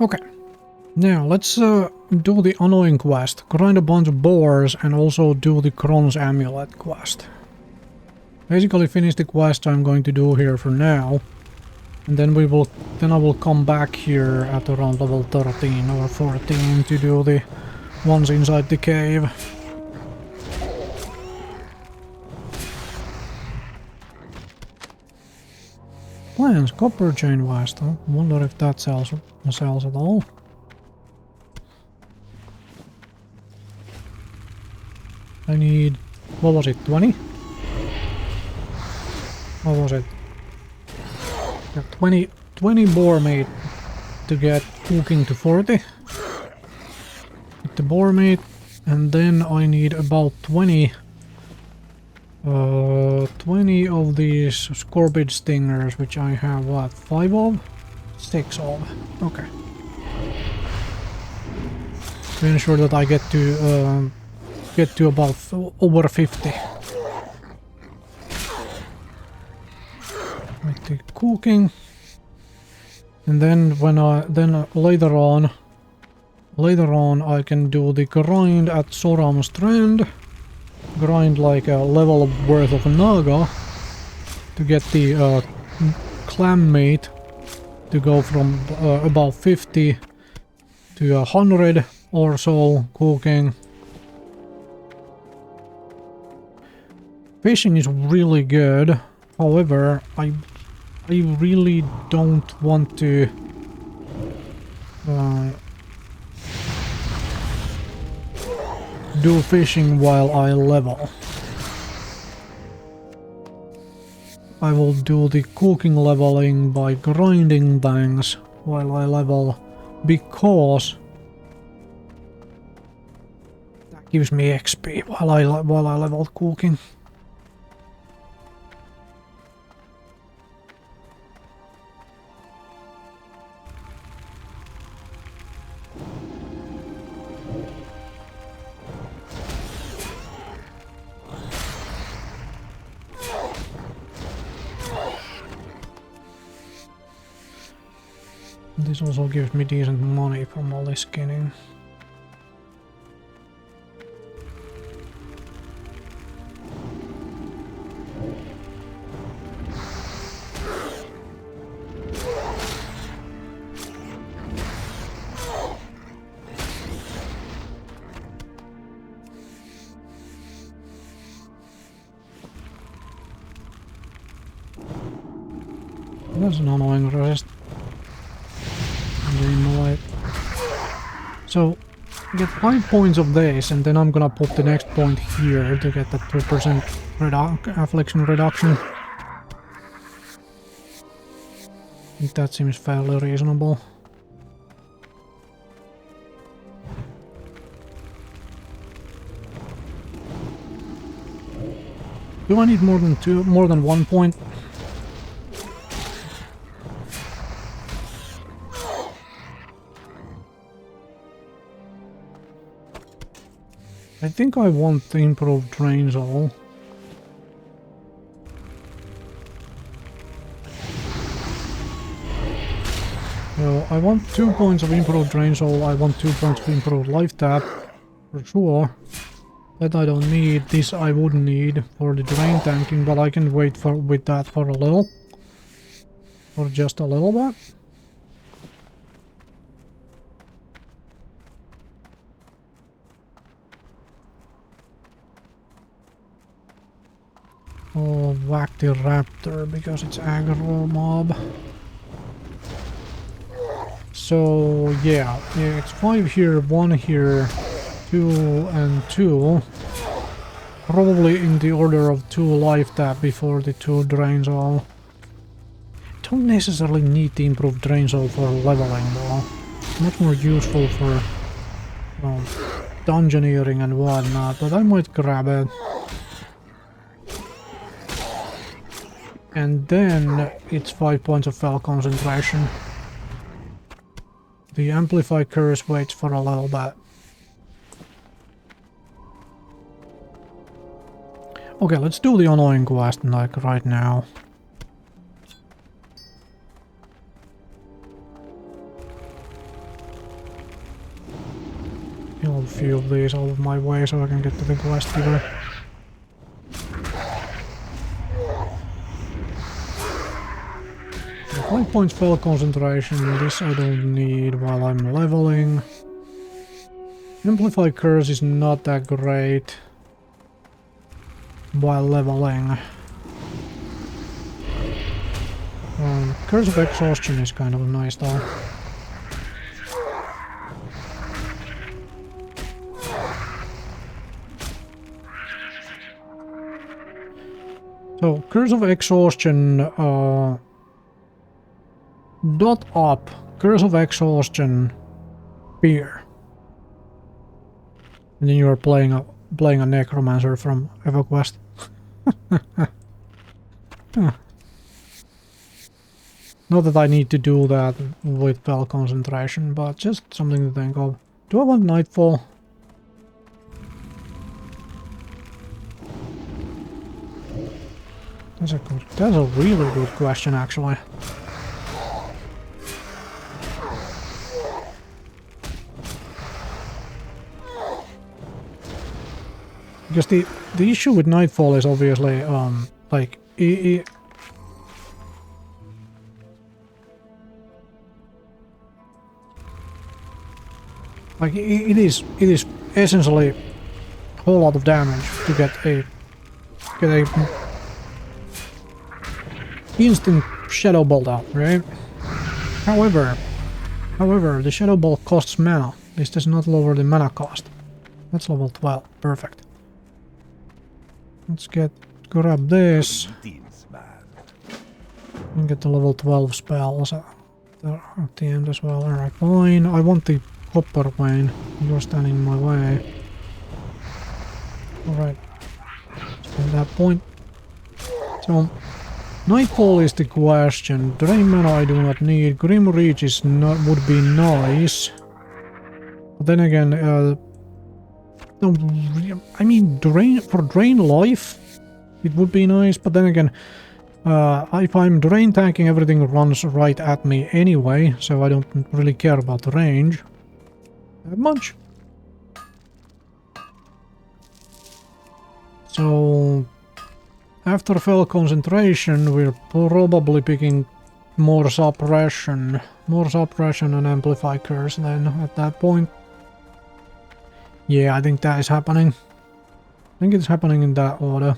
Okay. Now, let's do the annoying quest. Grind a bunch of boars and also do the Kron's Amulet quest. Basically finish the quest I'm going to do here for now. And then I will come back here at around level 13 or 14 to do the ones inside the cave. Plans, copper chain vest. I wonder if that sells at all. I need, what was it, 20? What was it? Yeah, 20 boar meat to get cooking to 40. With the boar meat, and then I need about 20 of these scorpion stingers, which I have, what, 5 of? 6 of. Okay. To ensure that I get to about over 50. With the cooking. And then later on I can do the grind at Soram Strand. Grind like a level worth of Naga to get the clam meat to go from about 50 to 100 or so cooking. Fishing is really good, however, I really don't want to do fishing while I level. I will do the cooking leveling by grinding things while I level, because that gives me XP while I level cooking. This also gives me decent money from all this skinning. That's an annoying resist. So, get 5 points of this, and then I'm gonna put the next point here to get that 2% affliction reduction. I think that seems fairly reasonable. Do I need more than 1 point? I think I want the improved drains all. So I want 2 points of improved drains all, I want 2 points of improved life tap, for sure. That I don't need, this I would need for the drain tanking, but I can wait with that for a little. For just a little bit. Oh, whack the raptor because it's aggro mob. So yeah, it's 5 here, 1 here, 2 and 2. Probably in the order of 2 life tap before the 2 drains all. Don't necessarily need the improved drains all for leveling though. Much more useful for dungeoneering and whatnot, but I might grab it. And then it's 5 points of fell concentration. The amplify curse waits for a little bit. Okay, let's do the annoying quest like right now. few of these out of my way so I can get to the quest giver. So 5 points spell concentration, this I don't need while I'm leveling. Amplify Curse is not that great while leveling. Curse of Exhaustion is kind of nice though. So, Curse of Exhaustion, dot up, Curse of Exhaustion, Fear. And then you are playing a Necromancer from EvoQuest. Not that I need to do that with spell concentration, but just something to think of. Do I want Nightfall? That's a really good question, actually. Because the issue with Nightfall is obviously like it is essentially a whole lot of damage to get a instant Shadow Bolt out, right? However, the Shadow Bolt costs mana. This does not lower the mana cost. That's level 12. Perfect. Let's grab this. And get the level 12 spells at the end as well. Alright, fine. I want the Copper Vein. You're standing in my way. Alright. At that point. So, Nightfall is the question. Drain mana I do not need. Grim Reach is would be nice. But then again, no, I mean, for Drain Life, it would be nice. But then again, if I'm Drain tanking, everything runs right at me anyway. So I don't really care about the range that much. So after Fell Concentration, we're probably picking more Suppression and Amplify Curse then at that point. Yeah, I think that is happening. I think it's happening in that order.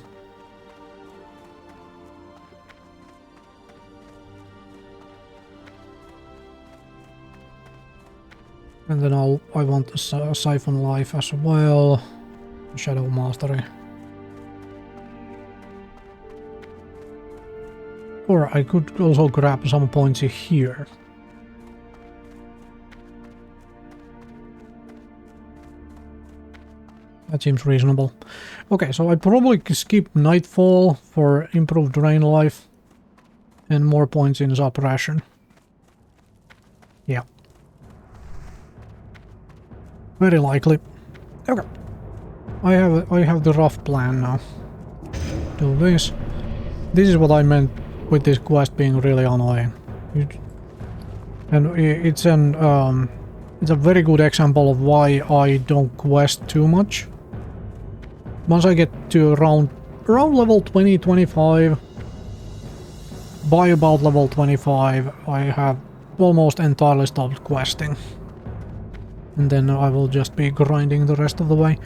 And then I want to Siphon Life as well. Shadow Mastery. Or I could also grab some points here. That seems reasonable. Okay, so I probably skip Nightfall for improved Drain Life and more points in Suppression. Yeah. Very likely. Okay. I have the rough plan now. Do this. This is what I meant with this quest being really annoying. And it's a very good example of why I don't quest too much. Once I get to around level 20-25, by about level 25, I have almost entirely stopped questing. And then I will just be grinding the rest of the way.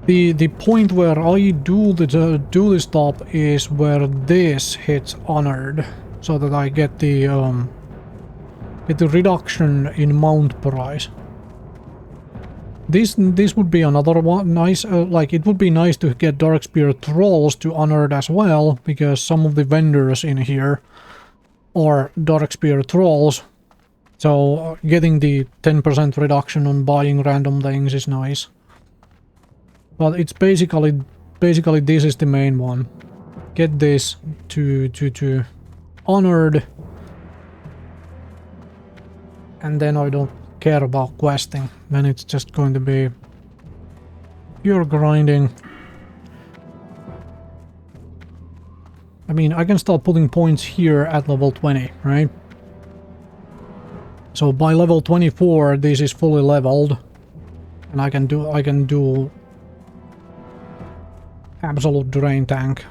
The point where I do the stop is where this hits honored, so that I get the reduction in mount price. This would be another one nice. Like, it would be nice to get Darkspear Trolls to honored as well, because some of the vendors in here are Darkspear Trolls. So getting the 10% reduction on buying random things is nice. But it's basically this is the main one. Get this to honored, and then I don't care about questing. Then it's just going to be pure grinding. I mean, I can start putting points here at level 20, right? So by level 24, this is fully leveled. And I can do absolute drain tank.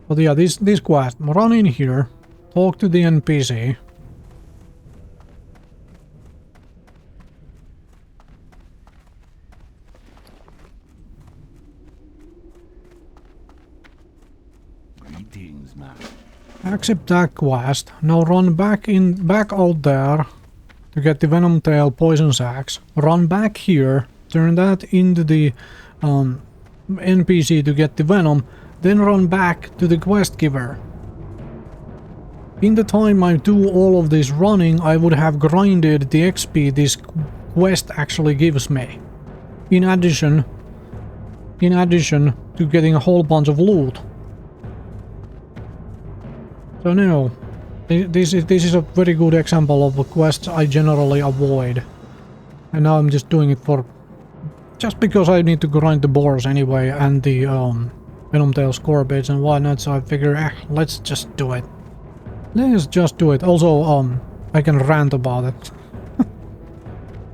But yeah, this quest, run in here, talk to the NPC. Greetings, man. Accept that quest. Now run back out there to get the Venom Tail Poison Sacs. Run back here, turn that into the NPC to get the Venom, then run back to the quest giver. In the time I do all of this running, I would have grinded the XP this quest actually gives me. In addition to getting a whole bunch of loot. So no, this is a very good example of a quest I generally avoid. And now I'm just doing it just because I need to grind the boars anyway and the Venom Tail Scorpions and whatnot, so I figure, let's just do it. Let's just do it. Also, I can rant about it.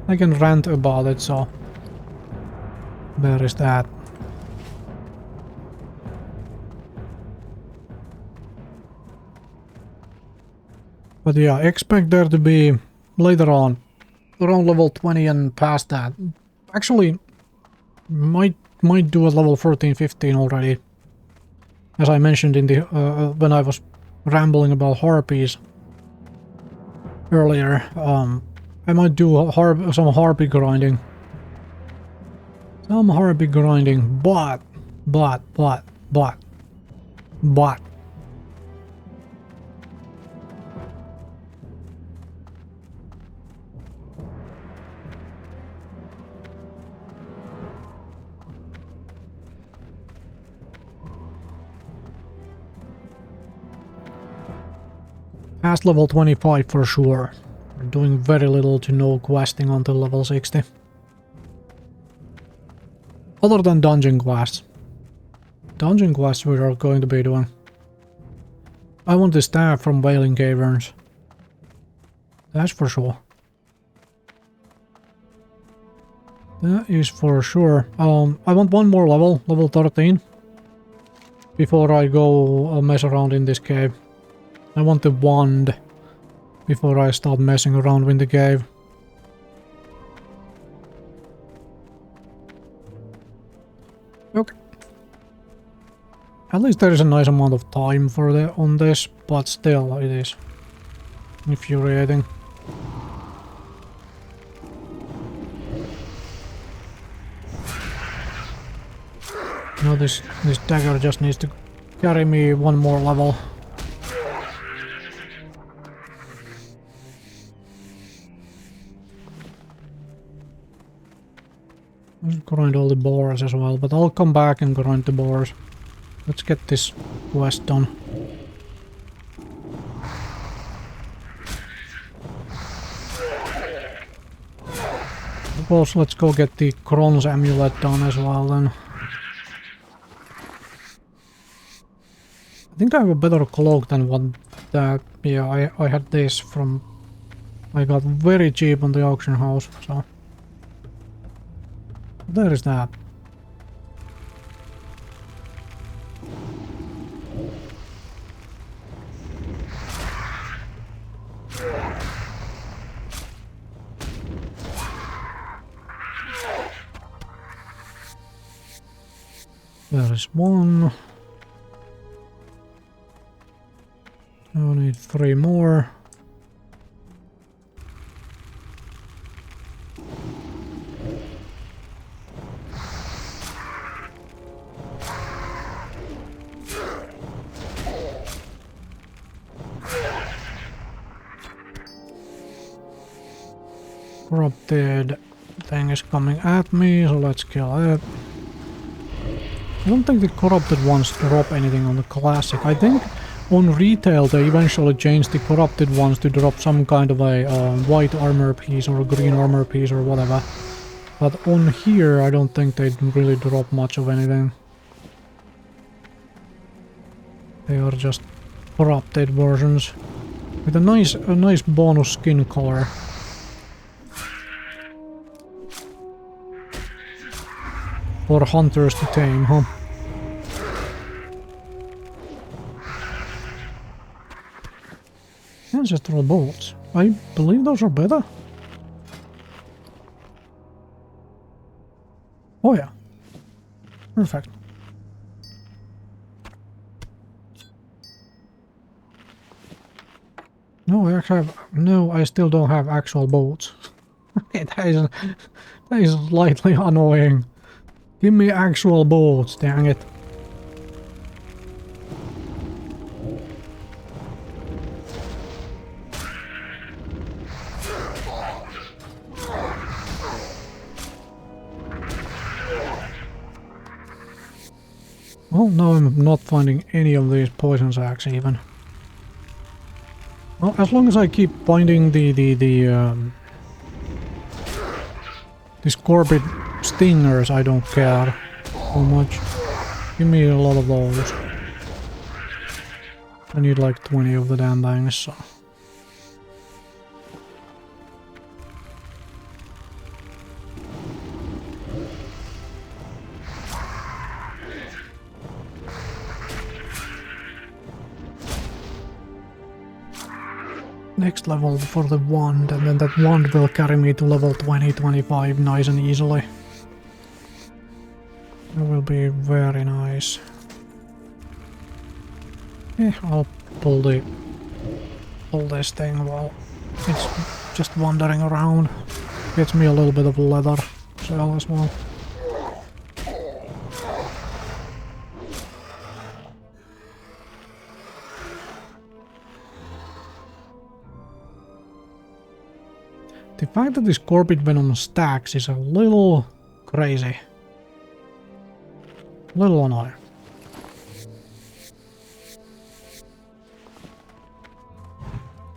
I can rant about it, so there is that. But yeah, expect there to be later on, around level 20 and past that. Actually, might do at level 14, 15 already. As I mentioned in the when I was rambling about harpies earlier, I might do some harpy grinding. Some harpy grinding, but. Past level 25 for sure. We're doing very little to no questing until level 60. Other than dungeon quests. Dungeon quests we are going to be doing. I want the staff from Wailing Caverns. That's for sure. That is for sure. I want one more level, level 13. Before I go mess around in this cave. I want the wand before I start messing around with the cave. Okay. At least there is a nice amount of time for on this, but still it is infuriating. Now this dagger just needs to carry me one more level. Let's grind all the boars as well, but I'll come back and grind the boars. Let's get this quest done. Suppose let's go get the Kron's amulet done as well then. I think I have a better cloak than what that... Yeah, I had this from... I got very cheap on the auction house, so... There is that. There is one. I need 3 more. Corrupted thing is coming at me, so let's kill it. I don't think the corrupted ones drop anything on the classic. I think on retail they eventually changed the corrupted ones to drop some kind of a white armor piece or a green armor piece or whatever. But on here I don't think they really drop much of anything. They are just corrupted versions with a nice bonus skin color. For hunters to tame, huh? Ancestral bolts. I believe those are better. Oh yeah. Perfect. No, I still don't have actual bolts. Okay, that is slightly annoying. Give me actual bolts, dang it. Well, now I'm not finding any of these poison sacks even. Well, as long as I keep finding the scorpion stingers, I don't care so much. Give me a lot of those. I need like 20 of the damn things, so. Next level for the wand, and then that wand will carry me to level 20-25 nice and easily. That will be very nice. Yeah, I'll pull this thing while it's just wandering around. Gets me a little bit of leather shell as well. The fact that the scorpion venom stacks is a little crazy. A little annoying.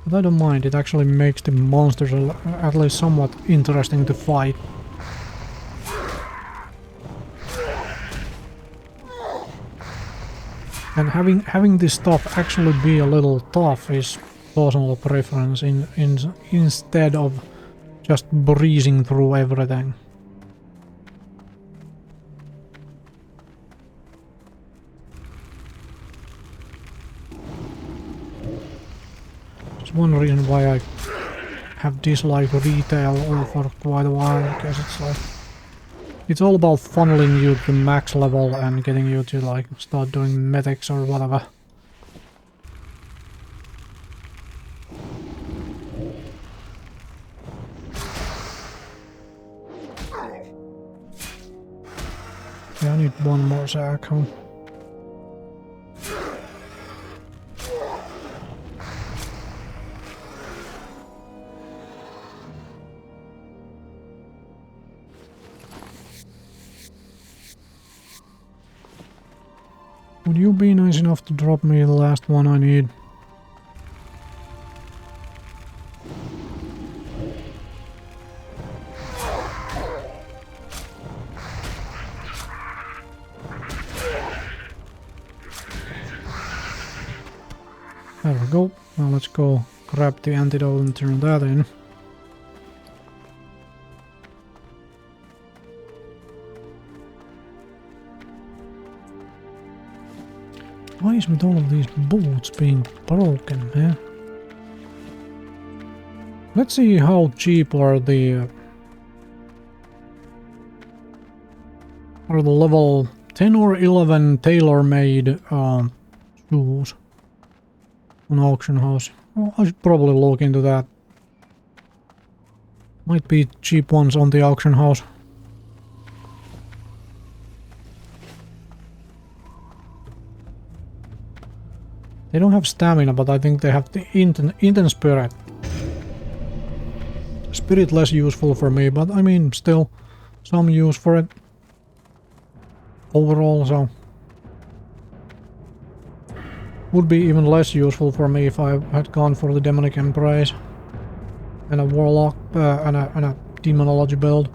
But I don't mind, it actually makes the monsters at least somewhat interesting to fight. And having this stuff actually be a little tough is personal preference instead of just breezing through everything. It's one reason why I have disliked retail for quite a while, because it's like it's all about funneling you to max level and getting you to like start doing medics or whatever. Yeah, I need one more sack, huh? Would you be nice enough to drop me the last one I need? There we go. Now let's go grab the antidote and turn that in. Why is with all of these bolts being broken, man? Let's see how cheap are the level 10 or 11 tailor-made shoes on auction house. Well, I should probably look into that. Might be cheap ones on the auction house. They don't have stamina, but I think they have the intense spirit. Spirit less useful for me, but I mean, still some use for it. Overall, so would be even less useful for me if I had gone for the demonic embrace and a warlock and a demonology build.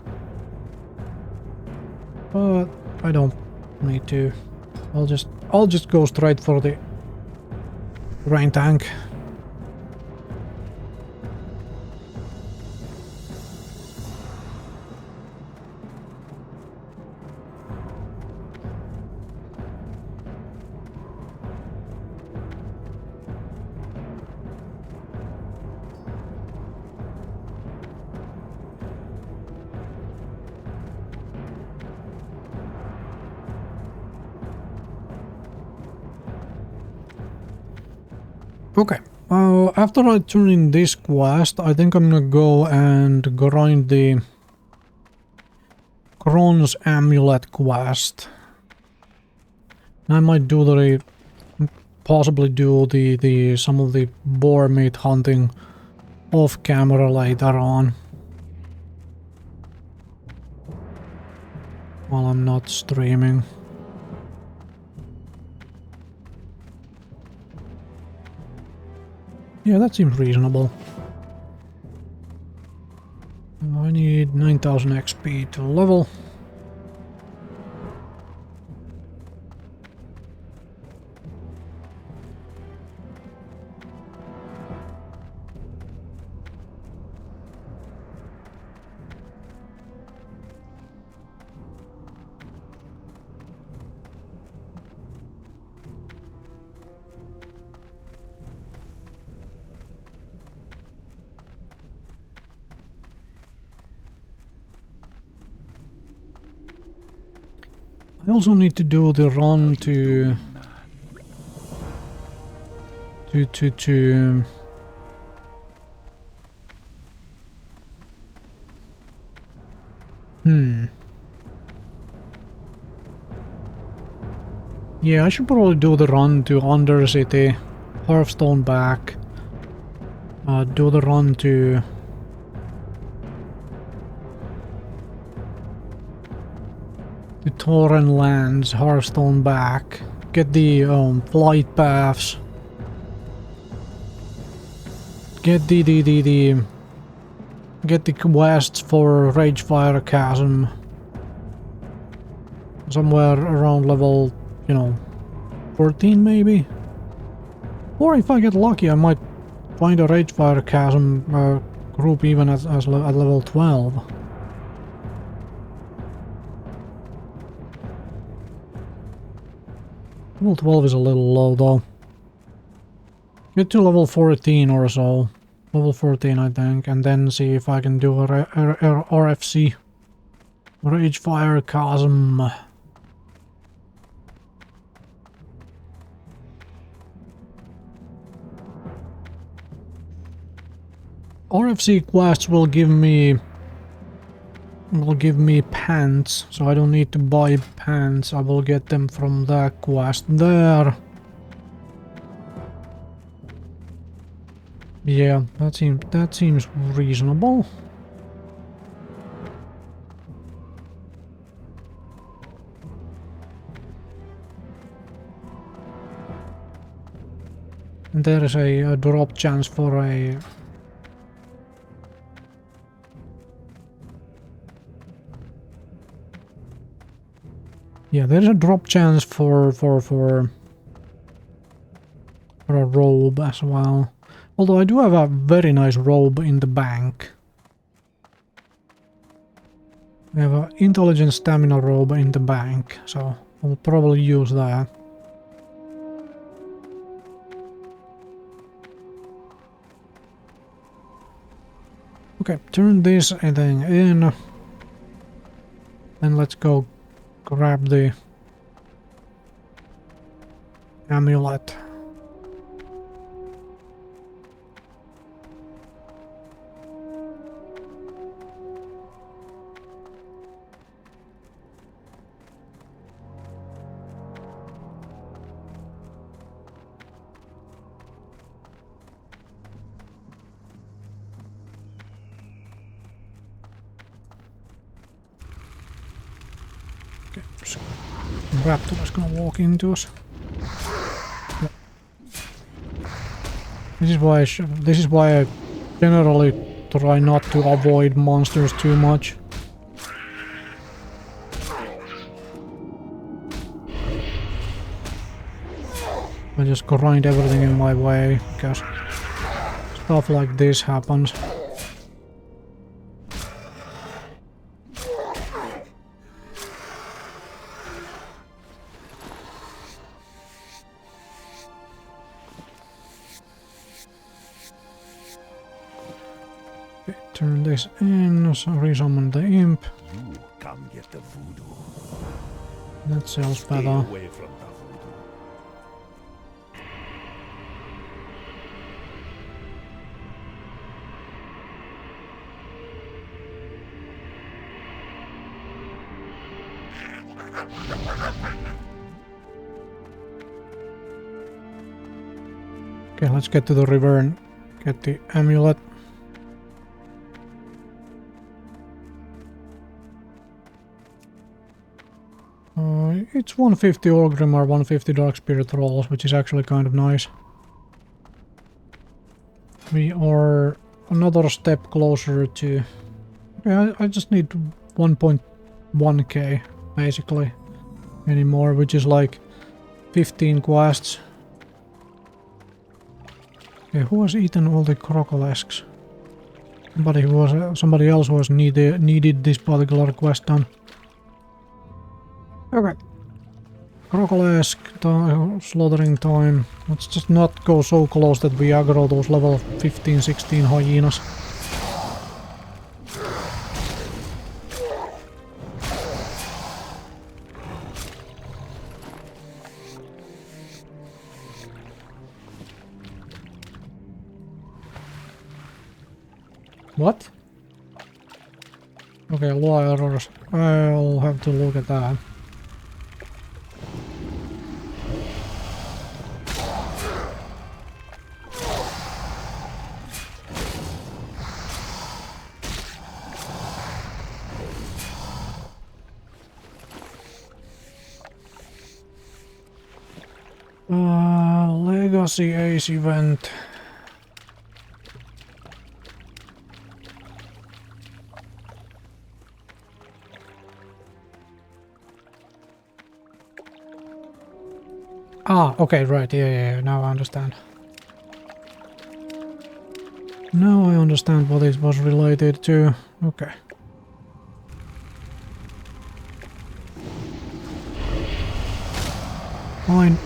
But I don't need to. I'll just go straight for the Rain tank. Okay, after I turn in this quest, I think I'm gonna go and grind the Kron's Amulet quest. I might do possibly do some of the boar meat hunting off camera later on. While I'm not streaming. Yeah, that seems reasonable. I need 9000 XP to level. I also need to do the run to Yeah, I should probably do the run to Undercity, Hearthstone back, do the run to the Tauren lands, Hearthstone back, get the flight paths, get the quests for Ragefire Chasm somewhere around level, you know, 14 maybe? Or if I get lucky, I might find a Ragefire Chasm group even at level 12. Level 12 is a little low though. Get to level 14 or so. Level 14 I think, and then see if I can do a RFC. Ragefire Chasm. RFC quests will give me pants, so I don't need to buy pants. I will get them from that quest there. Yeah, that seems reasonable. And there is a drop chance for a yeah, there's a drop chance for a robe as well. Although I do have a very nice robe in the bank. I have an intelligent stamina robe in the bank, so I'll probably use that. Okay, turn this thing in. Then let's go grab the amulet. Raptor is gonna walk into us. Yeah. This is why I generally try not to avoid monsters too much. I just grind everything in my way, because stuff like this happens. Okay, turn this in, so resummon the imp. You come get the voodoo. That sells Stay better. away from the voodoo. Okay, let's get to the river and get the amulet. It's 150 Orgrim or 150 Dark Spirit rolls, which is actually kind of nice. We are another step closer to... Okay, I just need 1.1k, basically, anymore, which is like 15 quests. Okay, who has eaten all the crocodilesks? Somebody else who has needed this particular quest done. Okay. Crocodilesque slaughtering time. Let's just not go so close that we aggro those level 15, 16 hyenas. What? Okay, law errors. I'll have to look at that. Legacy Ace event. Ah, okay, right, yeah, now I understand. Now I understand what it was related to. Okay. Fine.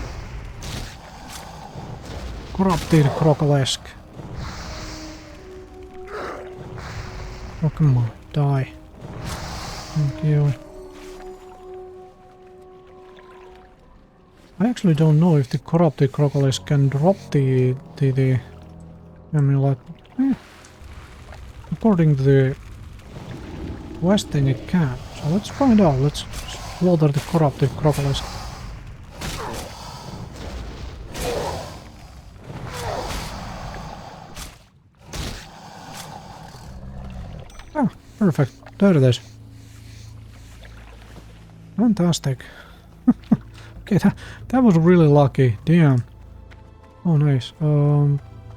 Corrupted crocodilesque. Oh, come on, die. Thank you. I actually don't know if the corrupted crocodiles can drop the amulet. According to the questing, it can. So let's find out. Let's slaughter the corrupted crocodiles. Ah, perfect. There it is. Fantastic. Okay, that was really lucky. Damn. Oh, nice.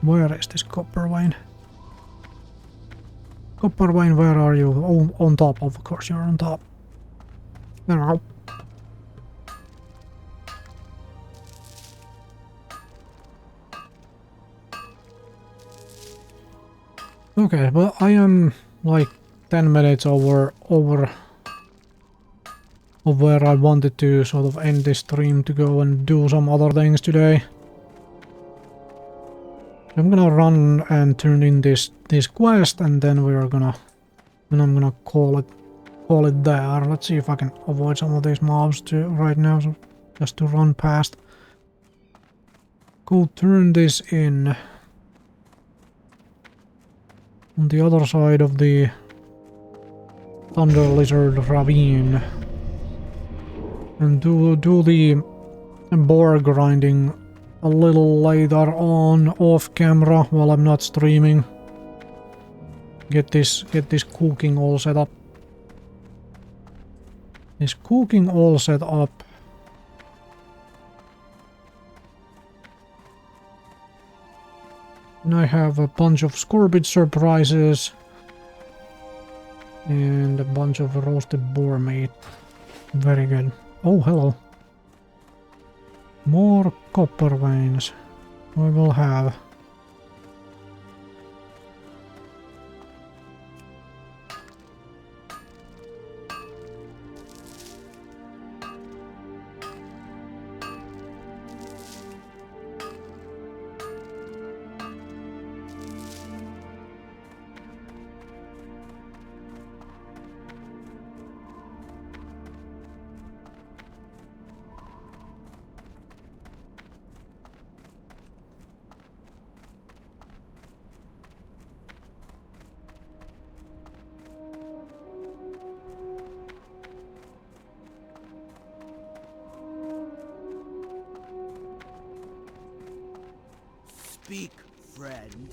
Where is this copper vein? Copper vein, where are you? Oh, on top, of course, you're on top. There are. Okay, well, I am like 10 minutes over of where I wanted to sort of end this stream to go and do some other things today. I'm gonna run and turn in this quest, and then I'm gonna call it there. Let's see if I can avoid some of these mobs too right now, so just to run past. Go turn this in on the other side of the Thunder Lizard Ravine. And do the boar grinding a little later on off camera while I'm not streaming. Get this cooking all set up. This cooking all set up. And I have a bunch of scorbid surprises and a bunch of roasted boar meat. Very good. Oh, hello. More copper veins. We will have. Speak, friend.